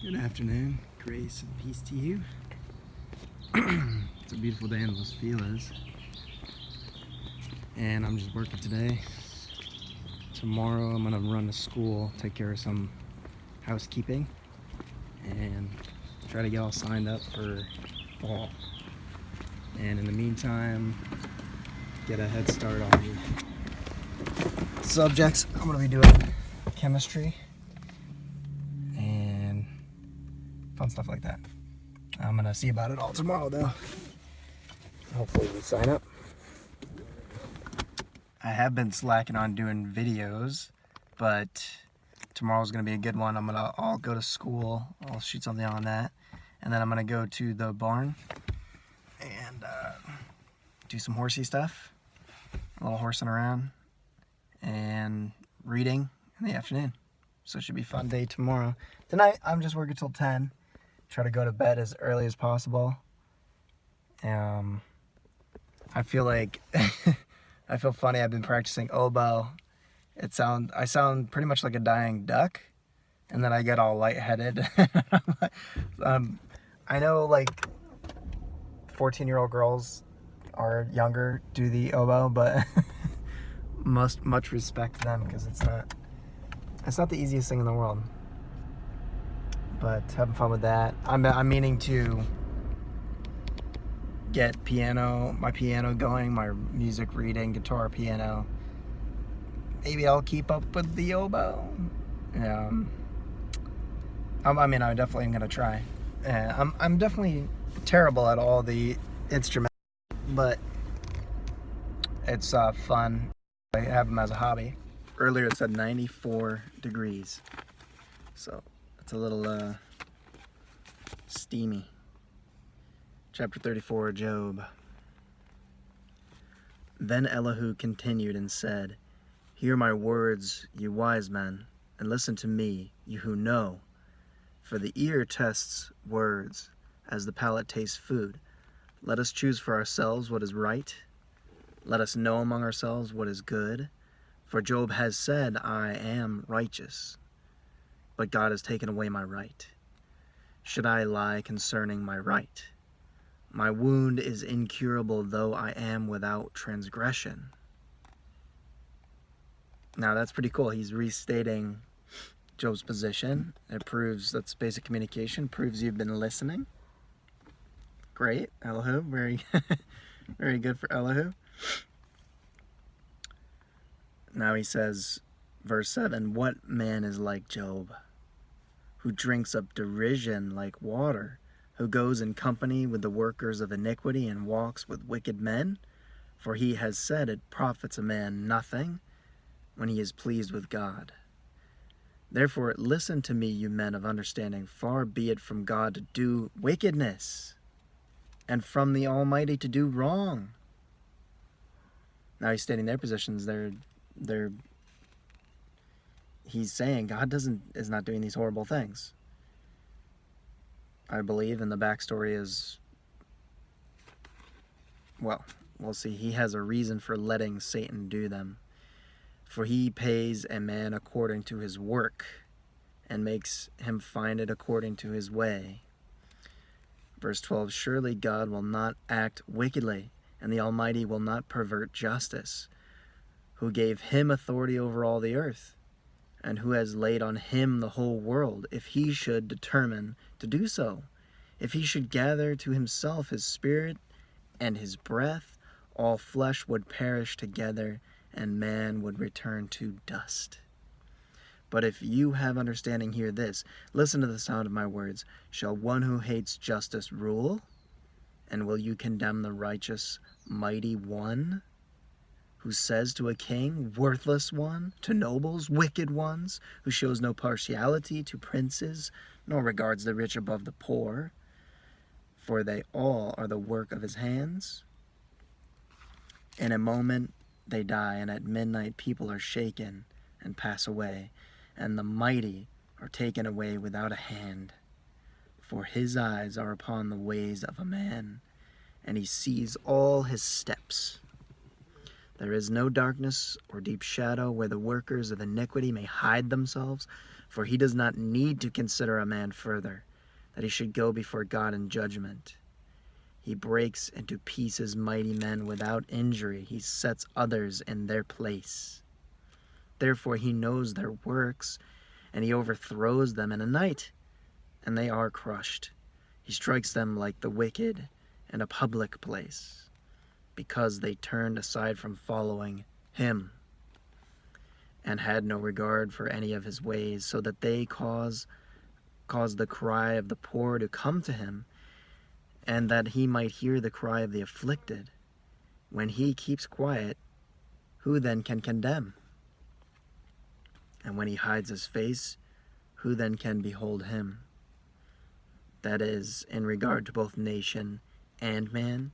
Good afternoon, grace and peace to you. It's a beautiful day in Los Feliz, and I'm just working today. Tomorrow I'm gonna run to school, take care of some housekeeping, and try to get all signed up for fall. And in the meantime, get a head start on the subjects. I'm gonna be doing chemistry and fun stuff like that. I'm gonna see about it all tomorrow though. Hopefully we sign up. I have been slacking on doing videos, but tomorrow's gonna be a good one. I'll go to school, I'll shoot something on that, and then I'm gonna go to the barn and do some horsey stuff, a little horsing around, and reading in the afternoon. So it should be a fun day tomorrow. Tonight, I'm just working till 10. Try to go to bed as early as possible. I feel like, I feel funny. I've been practicing oboe. I sound pretty much like a dying duck, and then I get all lightheaded. I know like 14-year-old girls or younger do the oboe, but much respect to them because it's not the easiest thing in the world. But having fun with that. I'm meaning to get my piano going, my music reading, guitar, piano. Maybe I'll keep up with the oboe. I definitely am gonna try. I'm definitely terrible at all the instruments, but it's fun. I have them as a hobby. Earlier it said 94 degrees, so it's a little steamy. Chapter 34, Job. Then Elihu continued and said, "Hear my words, you wise men, and listen to me, you who know. For the ear tests words, as the palate tastes food. Let us choose for ourselves what is right. Let us know among ourselves what is good. For Job has said, I am righteous, but God has taken away my right. Should I lie concerning my right? My wound is incurable, though I am without transgression." Now that's pretty cool. He's restating Job's position. It proves that's basic communication, proves you've been listening. Great, Elihu. Very, very good for Elihu. Now he says, verse 7, "What man is like Job, who drinks up derision like water, who goes in company with the workers of iniquity and walks with wicked men? For he has said it profits a man nothing when he is pleased with God. Therefore listen to me, you men of understanding. Far be it from God to do wickedness, and from the Almighty to do wrong." Now he's stating their positions. He's saying God is not doing these horrible things. I believe, and the backstory is, well, we'll see. He has a reason for letting Satan do them. For he pays a man according to his work, and makes him find it according to his way. Verse 12, "Surely God will not act wickedly, and the Almighty will not pervert justice, who gave him authority over all the earth, and who has laid on him the whole world, if he should determine to do so. If he should gather to himself his spirit and his breath, all flesh would perish together, and man would return to dust. But if you have understanding, hear this. Listen to the sound of my words. Shall one who hates justice rule? And will you condemn the righteous, mighty one, who says to a king, worthless one, to nobles, wicked ones, who shows no partiality to princes, nor regards the rich above the poor, for they all are the work of his hands? In a moment they die, and at midnight people are shaken and pass away, and the mighty are taken away without a hand. For his eyes are upon the ways of a man, and he sees all his steps. There is no darkness or deep shadow where the workers of iniquity may hide themselves, for he does not need to consider a man further, that he should go before God in judgment. He breaks into pieces mighty men without injury. He sets others in their place. Therefore he knows their works, and he overthrows them in a night, and they are crushed. He strikes them like the wicked in a public place, because they turned aside from following him, and had no regard for any of his ways, so that they cause the cry of the poor to come to him, and that he might hear the cry of the afflicted. When he keeps quiet, who then can condemn? And when he hides his face, who then can behold him? That is, in regard to both nation and man,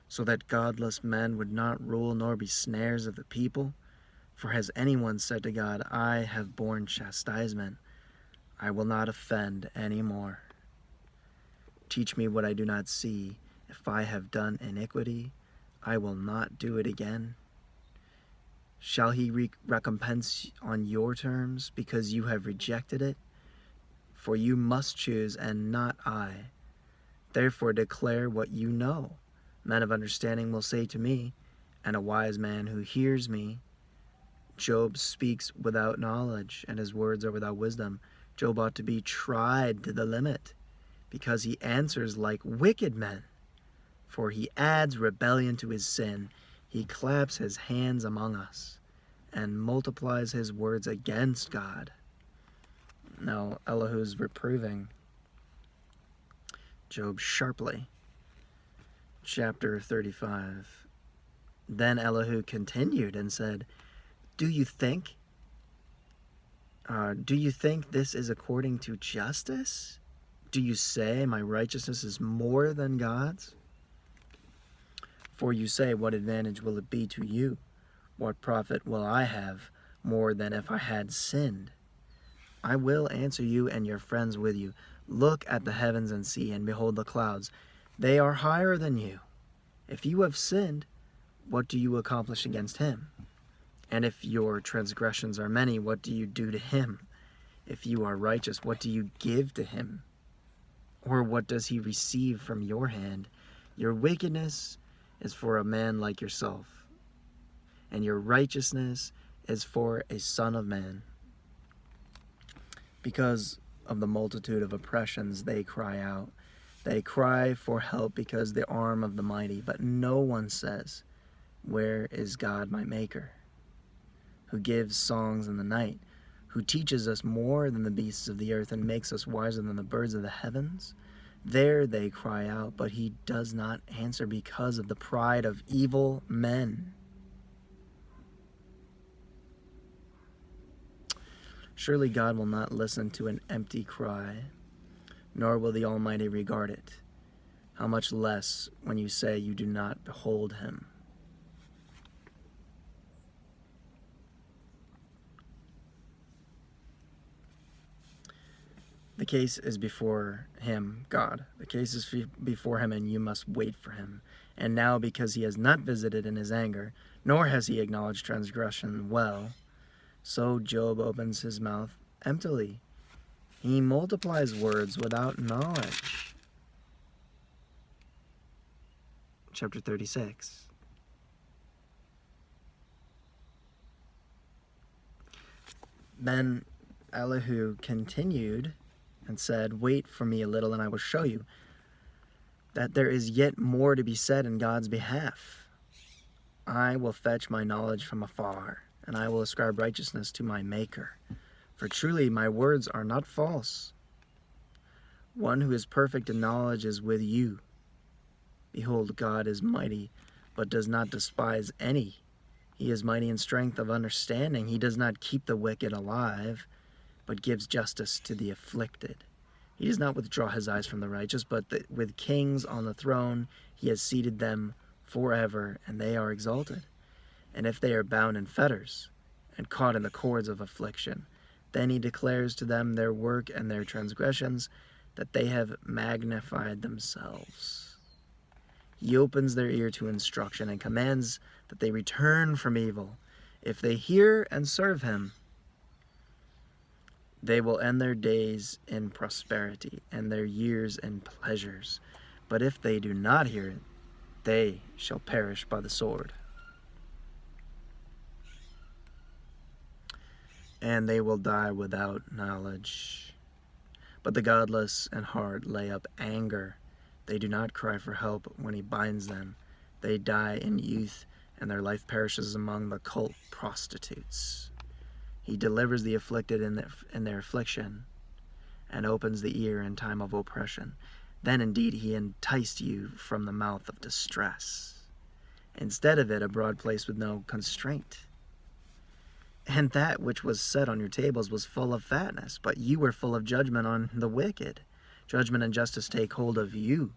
so that godless men would not rule nor be snares of the people. For has anyone said to God, I have borne chastisement, I will not offend any more? Teach me what I do not see. If I have done iniquity, I will not do it again. Shall he recompense on your terms, because you have rejected it? For you must choose, and not I. Therefore declare what you know. Men of understanding will say to me, and a wise man who hears me, Job speaks without knowledge, and his words are without wisdom. Job ought to be tried to the limit, because he answers like wicked men. For he adds rebellion to his sin. He claps his hands among us, and multiplies his words against God. Now Elihu's reproving Job sharply. Chapter 35. Then Elihu continued and said, Do you think this is according to justice? Do you say my righteousness is more than God's? For you say, what advantage will it be to you? What profit will I have more than if I had sinned? I will answer you and your friends with you. Look at the heavens and see, and behold the clouds. They are higher than you. If you have sinned, what do you accomplish against him? And if your transgressions are many, what do you do to him? If you are righteous, what do you give to him? Or what does he receive from your hand? Your wickedness is for a man like yourself, and your righteousness is for a son of man. Because of the multitude of oppressions they cry out. They cry for help because the arm of the mighty, but no one says, Where is God my maker? Who gives songs in the night, who teaches us more than the beasts of the earth and makes us wiser than the birds of the heavens? There they cry out, but he does not answer because of the pride of evil men. Surely God will not listen to an empty cry, nor will the Almighty regard it. How much less when you say you do not behold him. The case is before him, God. The case is before him, and you must wait for him. And now, because he has not visited in his anger, nor has he acknowledged transgression well, so Job opens his mouth emptily. He multiplies words without knowledge. Chapter 36. Then Elihu continued and said, Wait for me a little, and I will show you that there is yet more to be said in God's behalf. I will fetch my knowledge from afar, and I will ascribe righteousness to my Maker. For truly my words are not false. One who is perfect in knowledge is with you. Behold, God is mighty, but does not despise any. He is mighty in strength of understanding. He does not keep the wicked alive, but gives justice to the afflicted. He does not withdraw his eyes from the righteous, but with kings on the throne he has seated them forever, and they are exalted. And if they are bound in fetters and caught in the cords of affliction, then he declares to them their work and their transgressions, that they have magnified themselves. He opens their ear to instruction and commands that they return from evil. If they hear and serve him, they will end their days in prosperity and their years in pleasures. But if they do not hear it, they shall perish by the sword. And they will die without knowledge. But the godless and hard lay up anger. They do not cry for help when he binds them. They die in youth, and their life perishes among the cult prostitutes. He delivers the afflicted in their affliction, and opens the ear in time of oppression. Then indeed he enticed you from the mouth of distress. Instead of it, a broad place with no constraint. And that which was set on your tables was full of fatness, but you were full of judgment on the wicked. Judgment and justice take hold of you.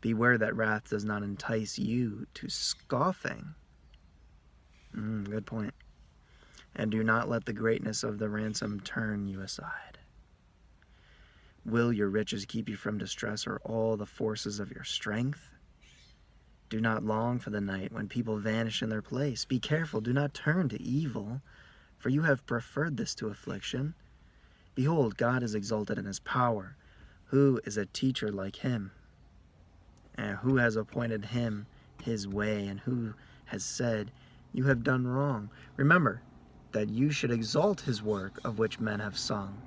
Beware that wrath does not entice you to scoffing. Good point. And do not let the greatness of the ransom turn you aside. Will your riches keep you from distress, or all the forces of your strength? Do not long for the night when people vanish in their place. Be careful, do not turn to evil, for you have preferred this to affliction. Behold, God is exalted in his power. Who is a teacher like him? And who has appointed him his way, and who has said, you have done wrong? Remember that you should exalt his work, of which men have sung.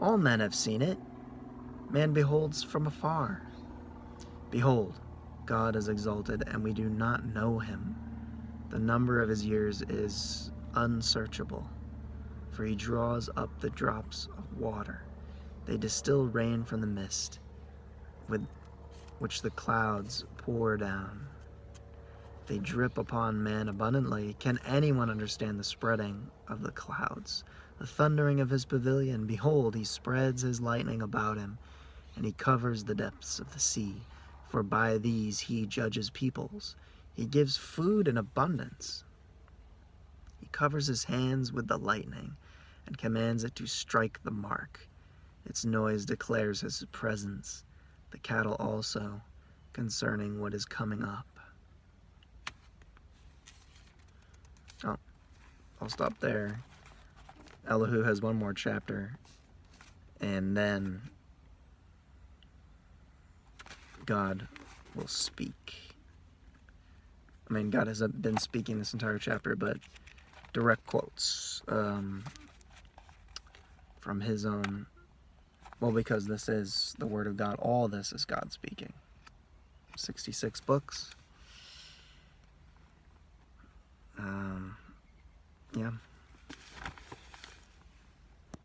All men have seen it. Man beholds from afar. Behold, God is exalted, and we do not know him. The number of his years is unsearchable, for he draws up the drops of water. They distill rain from the mist, with which the clouds pour down. They drip upon man abundantly. Can anyone understand the spreading of the clouds? The thundering of his pavilion? Behold, he spreads his lightning about him, and he covers the depths of the sea. For by these he judges peoples. He gives food in abundance. He covers his hands with the lightning, and commands it to strike the mark. Its noise declares his presence, the cattle also, concerning what is coming up. Oh, I'll stop there. Elihu has one more chapter, and then God will speak. I mean, God has been speaking this entire chapter, but direct quotes from his own, well, because this is the Word of God. All this is God speaking. 66 books. Yeah.